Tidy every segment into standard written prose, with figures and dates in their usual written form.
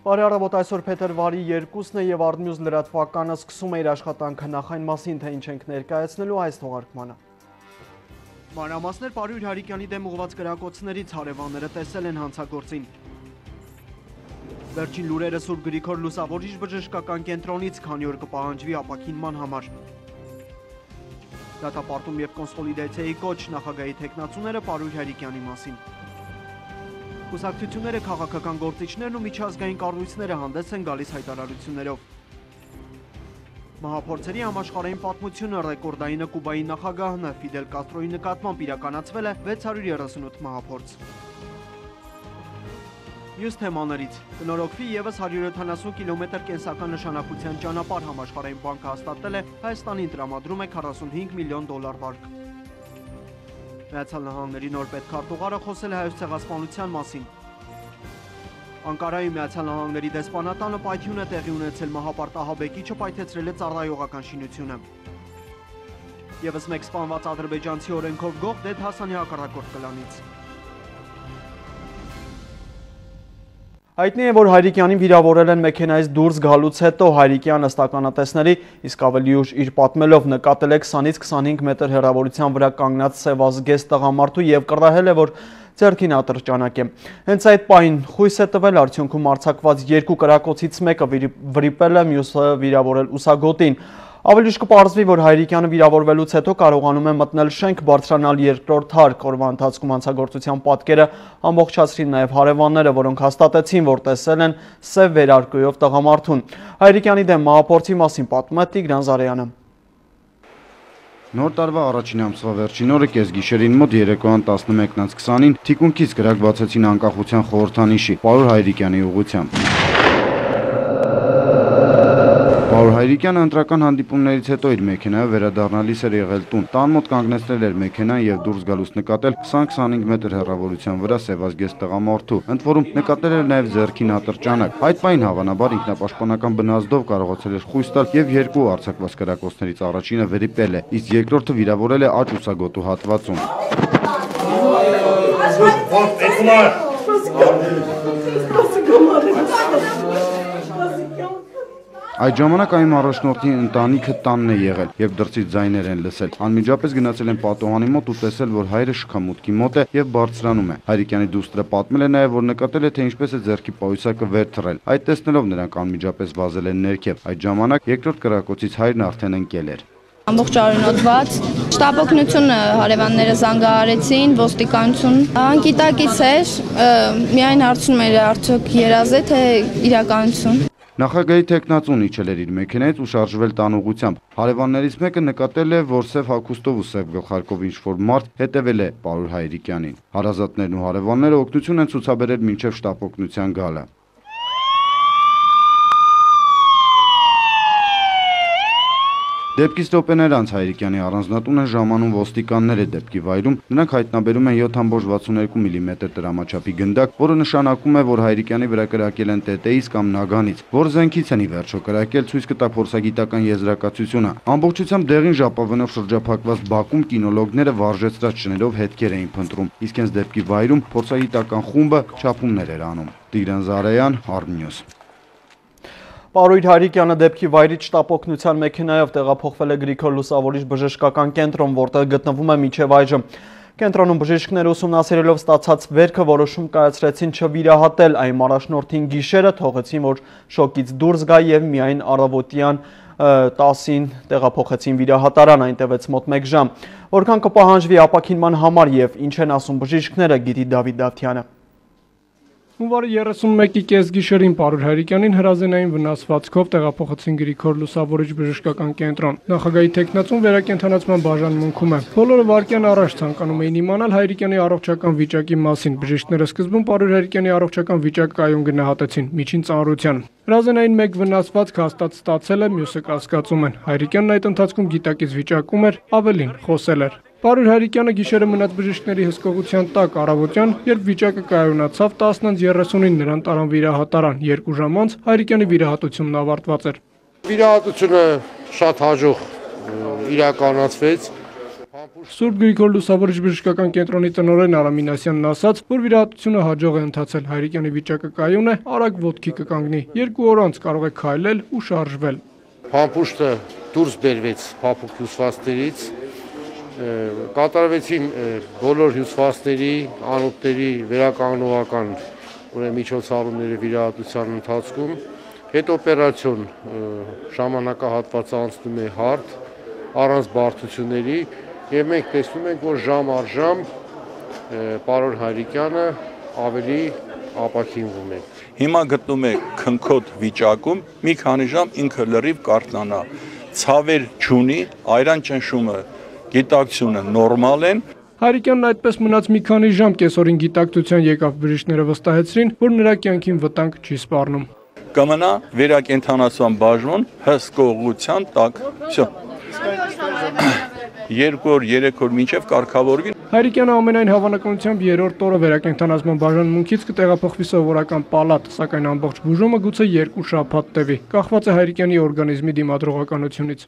Բարի առավոտ, այսօր փետրվարի 2-ն է եւ Արտնյուզ լրատվականը սկսում է իր աշխատանքը նախ այն մասին, թե ինչ ենք ներկայացնելու այս թողարկմանը։ Մանրամասներ Պարույր Հարիկյանի դեմ ուղղված կրակոցներից հարևանները տեսել են հանցագործին։ Վերջին լուրերը Սուրբ Գրիգոր Լուսավորիչ բժշկական կենտրոնից քանի օր կպահանջվի ապաքինման համար։ Դատապարտում եւ կոնսոլիդացիայի կոչ նախագահի թեկնածուները Պարույր Հարիկյանի մասին։ Կուսակցությունները, քաղաքական գործիչներն ու միջազգային կառույցները հանդես են գալիս հայտարարություններով։ Մահափորձերի համաշխարհային պատմությունը ռեկորդայինը Կուբայի նախագահն Ֆիդել Կաստրոյի նկատմամբ իրականացվել է 638 մահափորձ։ Մյուս թեմաներից կնորոգվի եւս 170 կիլոմետր կենսական նշանակության ճանապարհ համաշխարհային բանկը հաստատել է Հայաստանին տրամադրում է $45 միլիոն վարկ։ Միացյալ Նահանգների նոր պետքարտուղարը խոսել է Հայոց ցեղասպանության մասին։ Անկարայի Միացյալ Նահանգների դեսպանատանը պայթյուն է տեղի ունեցել մահապարտահաբեկիչը պայթեցրել է ծառայողական շինությունը։ Եվս մեկ սպանված ադրբեջանցի օրենքով գող Դեդ Հասանի հակառակորդ կլանից։ Հայտնի է, որ Հայրիկյանին վիրավորել են մեքենայից դուրս գալուց հետո Հայրիկյանը ըստ ականատեսների, իսկ ավելի ուշ իր պատմելով նկատել է 20-ից 25 մետր հեռավորության վրա կանգնած սևազգեստ տղամարդու եւ կռահել է, որ ձեռքին ատրճանակ է։ Հենց այդ պահին խույս է տվել, արդյունքում արձակված երկու կրակոցից մեկը վրիպել է, մյուսը վիրավորել ուսագոտին։ Ավելի ուշ կպարզվի, որ Հայրիկյանը վիրավորվելուց հետո կարողանում է մտնել շենք, բարձրանալ երկրորդ հարկ։ Օրվա ընթացքում հանցագործության պատկերը ամբողջացրին նաև հարևանները, որոնք հաստատեցին, որ տեսել են սև վերարկուով տղամարդուն։ Հայրիկյանի դեմ մահափորձի մասին պատմում է Տիգրան Զարեյանը։ Նոր տարվա առաջին ամսվա վերջին օրը կեսգիշերին մոտ երեկոյան 11:20-ին թիկունքից կրակ բացեցին անկախության խորհրդանիշի Պարույր Հայրիկյանի ուղղությամբ։ Պարույր Հայրիկյանը ընտրական հանդիպումներից հետո իր մեքենայով վերադառնալիս էր եղել տուն։ Տան մոտ կանգնեցնել էր մեքենան եւ դուրս գալուց նկատել 20-25 մետր հեռավորության վրա սևազգեստ տղամարդու, ընդ որում նկատել էր նաեւ ձեռքին ատրճանակ։ Այդ պահին հավանաբար ինքնապաշտպանական բնազդով կարողացել էր խույս տալ եւ երկու արձակված կրակոցներից առաջինը վրիպել է, իսկ երկրորդը վիրավորել է աջ ուսագոտու հատվածում։ Այդ ժամանակ այն առաջնորդի ընտանիքը տանն է եղել եւ դրսից ձայներ են լսել։ Անմիջապես գնացել են պատոհանի մոտ ու տեսել, որ հայրը շքամուտքի մոտ է եւ բարձրանում է։ Հայրիկյանի դուստրը պատմել է նաեւ, որ նկատել է, թե ինչպես է ձեռքի պայուսակը վեր թռել։ Այդ տեսնելով նրանք անմիջապես վազել են ներքև։ Այդ ժամանակ երկրորդ կրակոցից հայրն արդեն ընկել էր։ Ամբողջ արյունոտված, շտապօգնությունը հարևանները զանգահարեցին, ոստիկանություն։ Անկիտակից էր, միայն հարցնում էր արդյոք երազ է, թե իրականություն։ Նախագահի թեկնածուն իջել էր իր մեքենայից ու շարժվել տան ուղղությամբ։ Հարևաններից մեկը նկատել է, որ սև հագուստով ու սև գլխարկով ինչ-որ մարդ հետևել է Պարույր Հայրիկյանին։ Հարազատներն ու հարևանները օգնություն են ցուցաբերել մինչև շտապօգնության գալը։ Դեպքից րոպեներ անց Հայրիկյանի առանձնատուն են ժամանում ոստիկանները դեպքի վայրում, նրանք հայտնաբերում են 7.62 մմ տրամաչափի գնդակ, որը նշանակում է, որ Հայրիկյանի վրա կրակել են ՏՏ-ից կամ նագանից, որ զենքից են ի վերջո կրակել, ցույց կտա փորձագիտական եզրակացությունը։ Ամբողջությամբ դեղին ժապավենով շրջափակված բակում կինոլոգները վարժեցրած շներով հետքեր էին փնտրում, իսկ հենց դեպքի վայրում փորձագիտական խումբը չափումներ էր անում։ Տիգրան Զարեյան, Արտնյուզ։ Պարույր Հայրիկյանը դեպքի վայրից շտապօգնության մեքենայով տեղափոխվել է Գրիգոր Լուսավորիչ բժշկական կենտրոն, որտեղ գտնվում է մինչև այժմ։ Կենտրոնում բժիշկները ուսումնասիրելով ստացած վերքը որոշում կայացրեցին չվիրահատել, այն առաջնորդին գիշերը թողեցին, որ շոկից դուրս գա եւ միայն առավոտյան 10-ին տեղափոխեցին վիրահատարան, այն տևեց մոտ 1 ժամ։ Որքան կպահանջվի ապաքինման համար եւ ինչ են ասում բժիշկները, գիտի Դավիթ Դավթյանը։ Հունվարի 31-ի կեսգիշերին Պարույր Հայրիկյանին հրազենային վնասվածքով տեղափոխեցին Գրիգոր Լուսավորիչ բժշկական կենտրոն։ Նախագահի թեկնածուն վերակենդանացման բաժանմունքում է։ Բոլորը վայրկյան առաջ ցանկանում էին իմանալ Հայրիկյանի առողջական վիճակի մասին։ Բժիշկները սկզբում Պարույր Հայրիկյանի առողջական վիճակը կայուն գնահատեցին միջին ծանրության։ Հրազենային մեկ վնասվածք հաստատ ստացել է, մյուսը կասկածում են։ Հայրիկյանն այդ ընթացքում գիտակից վիճակում էր, ավելին խոսել էր։ Պարույր Հայրիկյանը գիշերը մնաց բժիշկների հսկողության տակ առավոտյան, երբ վիճակը կայունացավ 10:39-ին նրան տարան վիրահատարան, 2 ժամ անց Հայրիկյանի վիրահատությունն ավարտված էր։ Վիրահատությունը շատ հաջող իրականացվեց։ Սուրբ Գրիգոր Լուսավորիչ բժշկական կենտրոնի տնօրեն Արամ Մինասյանն ասաց, որ վիրահատությունը հաջող է ընթացել, Հայրիկյանի վիճակը կայուն է, արագ ոտքի կկանգնի, 2 օր անց կարող է քայլել ու շարժվել։ Փամփուշտը դուրս բերվեց փափուկ հյուսվածքներից, կատարվեցին բոլոր հյուսվածքների, անոթների վերականգնողական միջոցառումները վիրահատության ընթացքում, հետօպերացիոն ժամանակահատվածը անցնում է հարթ, առանց բարդությունների, եւ մենք տեսնում ենք, որ ժամ առ ժամ պարոն Հայրիկյանը ավելի ապաքինվում է։ Հիմա գտնում է քնքոտ վիճակում, մի քանի ժամ ինքը լրիվ կարթնանա, ցավեր չունի, այրան ճնշումը, գիտակցությունը նորմալ են։ Հայրիկյանն այդպես մնաց մի քանի ժամ, կեսօրին գիտակցության եկավ, բժիշկները վստահեցրին, որ նրա կյանքին վտանգ չի սպառնում։ Կմնա վերակենդանացման բաժնում հսկողության տակ։ Всё։ 2 օր, 3 օր մինչև կարգավորվի։ Հայրիկյանը ամենայն հավանականությամբ 3-րդ օրը վերակենդանացման բաժանմունքից կտեղափոխվի սովորական պալատ, սակայն ամբողջ բուժումը գուցե 2 շաբաթ տևի, կախված է Հայրիկյանի օրգանիզմի դիմադրողականությունից։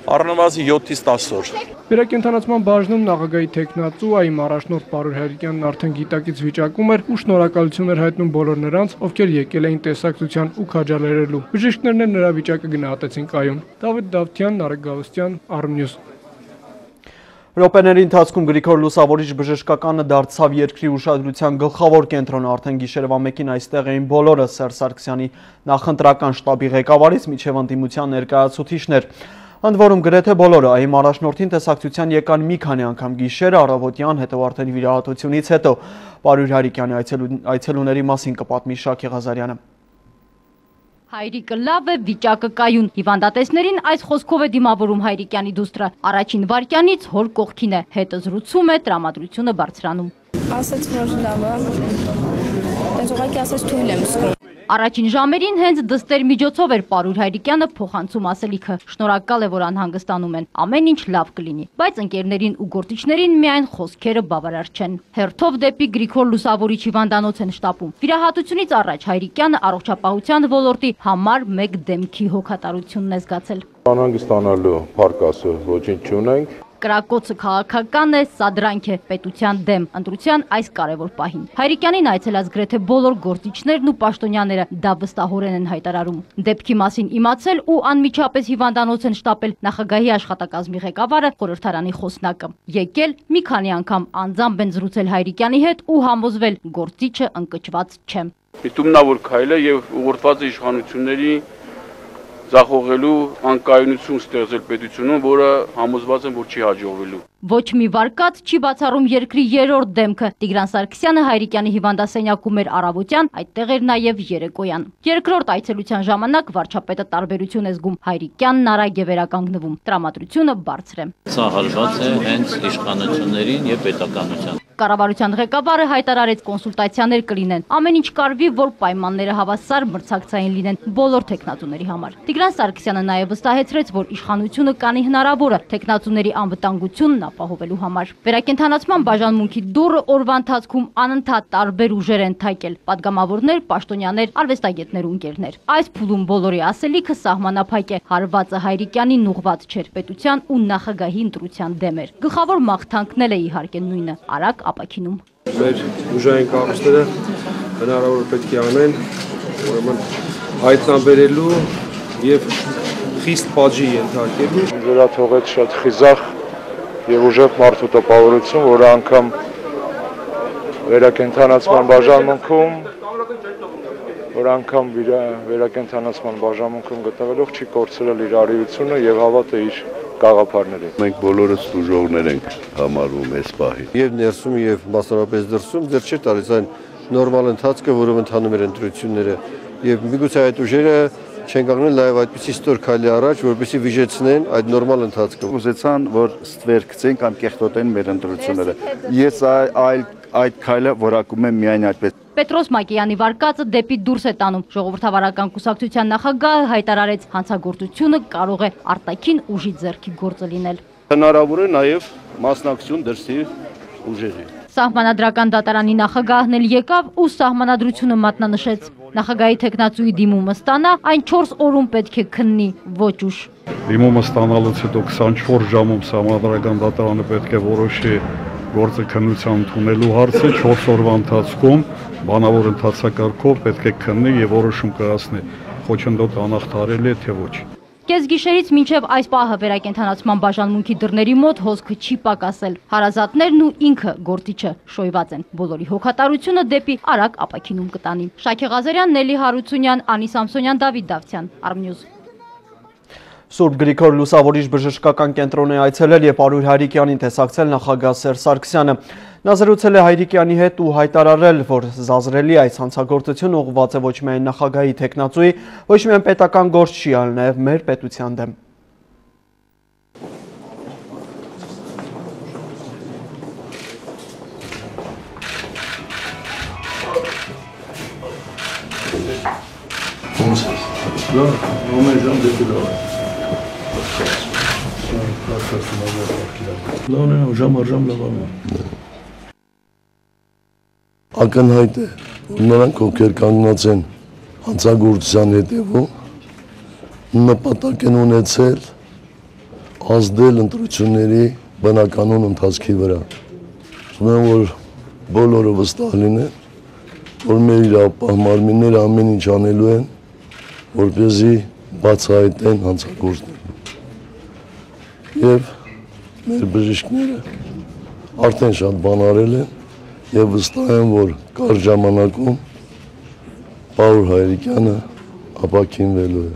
Առնվազն 7-ից 10 օր։ Վերակենդանացման բաժնում նախագահի թեկնածու ԱԻՄ առաջնորդ Պարուր Հայրիկյանն արդեն գիտակից վիճակում էր ու շնորհակալություն էր հայտնում բոլոր նրանց, ովքեր եկել էին տեսակցության ու քաջալերելու։ Բժիշկներն էլ նրա վիճակը գնահատեցին կայուն։ Դավիթ Դավթյան, Նարեկ Գալստյան, Armnews։ Րոպեների ընթացքում Գրիգոր Լուսավորիչ բժշկականը դարձավ երկրի ուշադրության գլխավոր կենտրոնը, արդեն գիշերվա 1-ին այստեղ էին բոլորը Սերժ Սարգսյանի նախընտրական շտաբի ղեկավարից մինչև ընդդիմության ներկայացուցիչներ։ Ընդ որում գրեթե բոլորը ԱԻՄ առաջնորդին տեսակցության եկան մի քանի անգամ գիշերը, առավոտյան, հետո արդեն վիրահատությունից հետո։ Պարուր Հայրիկյանի այցելուների մասին կպատմի Շակե Ղազարյանը։ Հայրիկը լավ է, վիճակը կայուն։ Հիվանդատեսներին այս խոսքով է դիմավորում Հայրիկյանի դուստրը։ Առաջին վայրկյանից հոր կողքին է, հետը զրուցում է, տրամադրությունը բարձրանում։ Ասաց, որ լավ է։ Դες ուղղակի ասաց թույլ եմ զգում։ Առաջին ժամերին հենց դստեր միջոցով էր Պարուր Հայրիկյանը փոխանցում ասելիքը։ Շնորհակալ է, որ անհանգստանում են։ Ամեն ինչ լավ կլինի, բայց ընկերներին ու գործիչներին միայն խոսքերը բավարար չեն։ Հերթով դեպի Գրիգոր Լուսավորիչ հիվանդանոց են շտապում։ Վիրահատությունից առաջ Հայրիկյանը առողջապահության ոլորտի համար մեկ դեմքի հոգատարությունն է զգացել։ Անհանգստանալու փարկասը ոչինչ չունենք։ Կրակոցը քաղաքական է, սա դրանք է պետության դեմ, ընտրության այս կարևոր պահին։ Հայրիկյանին այցելած գրեթե բոլոր գործիչներն ու պաշտոնյաները դա վստահորեն են հայտարարում։ Դեպքի մասին իմացել ու անմիջապես հիվանդանոց են շտապել նախագահի աշխատակազմի ղեկավարը, խորհրդարանի խոսնակը։ Եկել մի քանի անգամ անձամբ են զրուցել Հայրիկյանի հետ ու համոզվել գործիչը ընկճված չէ։ Միտումնավոր քայլ է եւ ուղղորդված է իշխանությունների զախողելու անկայունություն ստեղծել պետությունում, որը համոզված եմ, որ չի հաջողվելու։ Ոչ մի վարկած չի բացառում երկրի երրորդ դեմքը։ Տիգրան Սարգսյանը Հայրիկյանի հիվանդասենյակում էր առավոտյան, այդտեղ էր նաև երեկոյան։ Երկրորդ այցելության ժամանակ վարչապետը տարբերություն է զգում։ Հայրիկյանն արագ է վերականգնվում։ Տրամադրությունը բարձր է։ Սահալված է հենց իշխանություններին եւ պետականության։ Կառավարության ղեկավարը հայտարարեց կոնսուլտացիաներ կլինեն։ Ամեն ինչ կարվի, որ պայմանները հավասար մրցակցային լինեն բոլոր տեխնատուների համար։ Տիգրան Սարգսյանը նաև վստահեցրեց, որ իշխանությունը կանի հնարավորը տեխնատուների անվտանգությունն ապահովելու համար։ Վերակենդանացման բաժանմունքի դուռը օրվա ընթացքում անընդհատ տարբեր ուժեր են թակել՝ պատգամավորներ, պաշտոնյաներ, արվեստագետներ ու ընկերներ։ Այս փուլում բոլորի ասելիքը սահմանափակ է, հարվածը Հայրիկյանին ուղղված չէր, պետության ու նախագահի ընտրության դեմ էր։ Գլխավոր մաղթանքն էլ է իհարկե նույնը՝ արագ ապաքինում։ Մեր ուժային կառույցները հնարավոր պետք է անեն, ուրեմն հայտնաբերելու եւ խիստ պատժի ենթարկելու։ Դրա թողեց շատ խիզախ եւ ուժեղ մարդու տպավորություն, որը անգամ վերակենդանացման բաժանմունքում գտնվելով չի կորցրել իր արիությունը եւ հավատը իր գաղափարներին։ Մենք բոլորս դժողներ ենք համարվում այս պահին։ Եվ ներսում եւ մասնավորապես դրսում դեռ չի տարած այն նորմալ ընթացքը, որով ընթանում էր ընտրությունները եւ միգուցե այդ ուժերը չեն կանգնել նաեւ այդպիսի ստոր քայլի առաջ, որպեսզի վիժեցնեն այդ նորմալ ընթացքը։ Ուզեցան, որ ստվերքցեն կամ կեղտոտեն մեր ընտրությունները։ Ես այդ քայլը որակում եմ միայն այդպես։ Պետրոս Մակեյանի վարկածը դեպի դուրս է տանում։ Ժողովրդավարական կուսակցության նախագահը հայտարարեց, հանցագործությունը կարող է արտաքին ուժի ձեռքի գործը լինել։ Հնարավոր է նաեւ մասնակցություն դրսի ուժերի։ Սահմանադրական դատարանի նախագահն էլ եկավ ու սահմանադրությունը մատնանշեց։ Նախագահի թեկնածուի դիմումը ստանա, այն 4 օրում պետք է քննի, ոչ ուշ։ Դիմումը ստանալուց հետո 24 ժամում Սահմանադրական դատարանը պետք է որոշի գործը քննության ընդունելու հարցը, 4 օրվա ընթացքում բանավոր ընթացակարգով պետք է քննի եւ որոշում կայացնի խոչընդոտ անախտարելի է թե ոչ։ Կեսգիշերից մինչև այս պահը վերակենդանացման բաժանմունքի դռների մոտ հոսքը չի պակասել։ Հարազատներն ու ինքը գործիչը շոյված են։ Բոլորի հոգատարությունը դեպի արագ ապաքինում կտանի։ Շաքե Ղազարյան, Նելի Հարությունյան, Անի Սամսոնյան, Դավիթ Դավթյան, Armnews։ Սուրբ Գրիգոր Լուսավորիչ բժշկական կենտրոն է այցելել եւ Արույր Հայրիկյանին տեսակցել նախագահ Սերժ Սարգսյանը։ Նա զրուցել է Հայրիկյանի հետ ու հայտարարել, որ զազրելի այս հանցագործությունը ուղղված է ոչ միայն նախագահի թեկնածուի, ոչ միայն պետական գործ չի, այլ նաեւ մեր պետության դեմ։ Ակնհայտ է, որ նրանք ովքեր կանգնած են հանցագործության հետևում, նպատակ են ունեցել ազդել ընտրությունների բնականոն ընթացքի վրա։ Ուզում եմ, որ բոլորը վստահ լինեն, որ մեր իրավապահ մարմինները ամեն ինչ անելու են, որպեսզի բացահայտեն հանցագործները։ Եվ մեր բժիշկները արդեն շատ բան արել են եւ վստահ եմ, որ կարճ ժամանակում Պաուլ Հայրիկյանը ապաքինվելու է։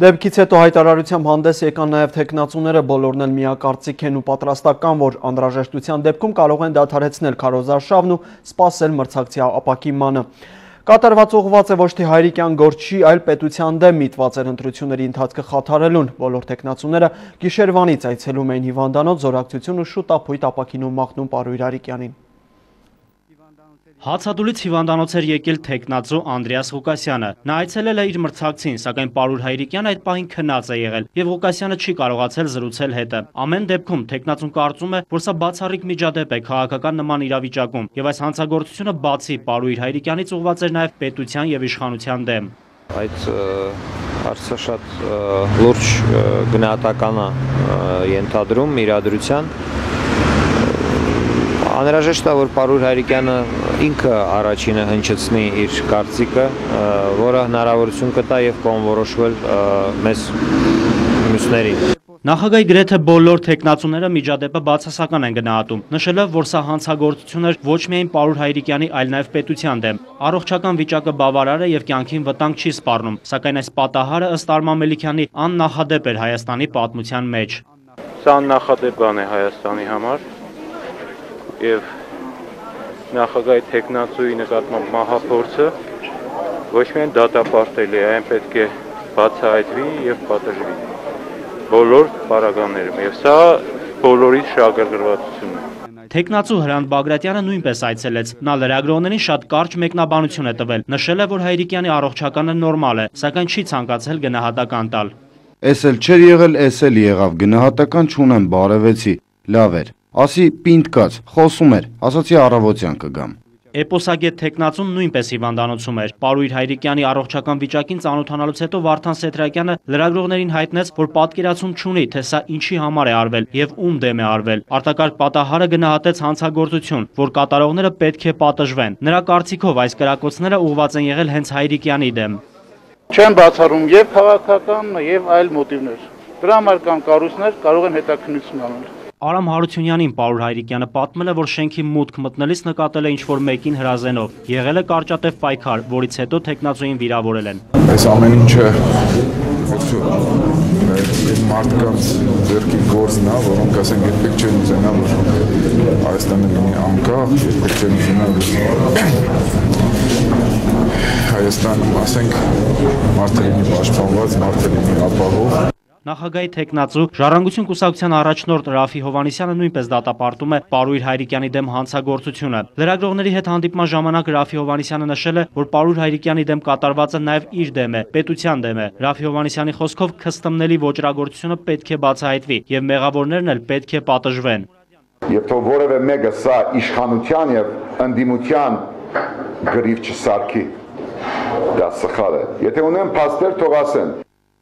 Դեպքից հետո հայտարարությամբ հանդես եկան նաև թեկնածուները, բոլորն էլ միակարծիք են ու պատրաստական, որ անհրաժեշտության դեպքում կարող են դադարեցնել քարոզարշավն ու սպասել մրցակցի ապաքինմանը։ Կատարված ուղղված է ոչ թե Հայրիկյան գործի, այլ պետության դեմ միտված էր ընտրությունների ընթացքը խաթարելուն։ Բոլոր թեկնածուները գիշերվանից այցելում էին հիվանդանոց, զորակցություն ու շուտ ապույտ ապաքինում մաղթում Պարույր Հայրիկյանին։ Հացադուլից հիվանդանոց էր եկել թեկնածու Անդրեաս Ղուկասյանը։ Նա այցելել է իր մրցակցին, սակայն Պարույր Հայրիկյանը այդ պահին քնած է եղել եւ Ղուկասյանը չի կարողացել զրուցել հետը։ Ամեն դեպքում թեկնածուն կարծում է, որ սա բացառիկ միջադեպ է քաղաքական նման իրավիճակում եւ այս հանցագործությունը բացի Պարույր Հայրիկյանից ուղղված էր նաեւ պետության եւ իշխանության դեմ։ Այդ հարցը շատ լուրջ գնահատական է ենթադրում իրադրության։ Անհրաժեշտ է, որ Պարույր Հայրիկյանը ինքը առաջինը հնչեցնի իր կարծիքը, որը հնարավորություն կտա եւ կոնորոշվել մեզ մյուսներին։ Նախագահի գրեթե բոլոր թեկնածուները միջադեպը բացասական են գնահատում, նշելով, որ սա հանցագործություն էր ոչ միայն Պարույր Հայրիկյանի, այլ նաեւ պետության դեմ։ Առողջական վիճակը բավարար է եւ կյանքին վտանգ չի սպառնում, սակայն այս պատահարը ըստ Արման Մելիքյանի աննախադեպ էր Հայաստանի պատմության մեջ։ Սա աննախադեպ բան է Հայաստանի համար եւ նախագահի թեկնածուի նկատմամբ մահափորձը ոչ միայն դատապարտելի է, այն պետք է բացահայտվի եւ պատժվի բոլոր պարագաներում եւ սա բոլորից շահագրգռվածություն է։ Թեկնածու Հրանտ Բագրատյանը նույնպես այցելեց։ Նա լրագրողներին շատ կարճ մեկնաբանություն է տվել, նշել է, որ Հայրիկյանի առողջականը նորմալ է, սակայն չի ցանկացել գնահատական տալ։ Էս էլ չէր եղել, էս էլ եղավ, գնահատական չունեմ, բարևեցի, լավ էր։ Ասի պինդ կաց, խոսում էր, ասացի առավոտյան կգամ։ Էպոսագետ թեկնածուն նույնպես հիվանդանոցում էր։ Պարույր Հայրիկյանի առողջական վիճակին ծանոթանալուց հետո Վարդան Սեդրակյանը լրագրողներին հայտնեց, որ պատկերացում չունի, թե սա ինչի համար է արվել եւ ում դեմ է արվել։ Արտակարգ պատահարը գնահատեց հանցագործություն, որ կատարողները պետք է պատժվեն։ Նրա կարծիքով այս կրակոցները ուղղված են եղել հենց Հայրիկյանի դեմ։ Չեն բացառում եւ քաղաքական եւ այլ մոտիվներ։ Դրա համար կան կառույցներ, կարող են հետաքննություն անել։ Արամ Հարությունյանին Պարույր Հայրիկյանը պատմել է, որ շենքի մուտք մտնելիս նկատել է ինչ-որ մեկին հրազենով։ Եղել է կարճատև պայքար, որից հետո թեկնածուին վիրավորել են։ Այս ամեն ինչը մարդկանց ձեռքի գործն է, որոնք ասենք երբեք չեն ուզենա, որ Հայաստանը լինի անկախ, երբեք չեն ուզենա, որ Հայաստանում ասենք մարդը լինի պաշտպանված, մարդը լինի ապահով։ Նախագահի թեկնածու Ժառանգություն կուսակցության առաջնորդ Ռաֆի Հովհաննիսյանը նույնպես դատապարտում է Պարույր Հայրիկյանի դեմ հանցագործությունը։ Լրագրողների հետ հանդիպման ժամանակ Ռաֆի Հովհաննիսյանը նշել է, որ Պարույր Հայրիկյանի դեմ կատարվածը նաև իր դեմ է, պետության դեմ է։ Ռաֆի Հովհաննիսյանի խոսքով քստմնելի ոճրագործությունը պետք է բացահայտվի եւ մեղավորներն էլ պետք է պատժվեն։ Եվ թող որևէ մեկը սա իշխանության եւ ընդդիմության գրիվ չսարքի, դա սխալ է։ Եթե ունեն փաստեր, թող ասեն։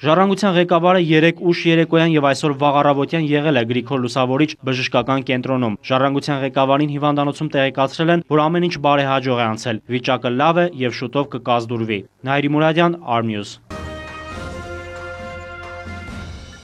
Ժառանգության ղեկավարը 3 ուշ երեկոյան եւ այսօր վաղ առավոտյան եղել է Գրիգոր Լուսավորիչ բժշկական կենտրոնում։ Ժառանգության ղեկավարին հիվանդանոցում տեղեկացրել են, որ ամեն ինչ բարեհաջող է անցել։ Վիճակը լավ է եւ շուտով կկազդուրվի։ Նայիրի Մուրադյան, Armnews։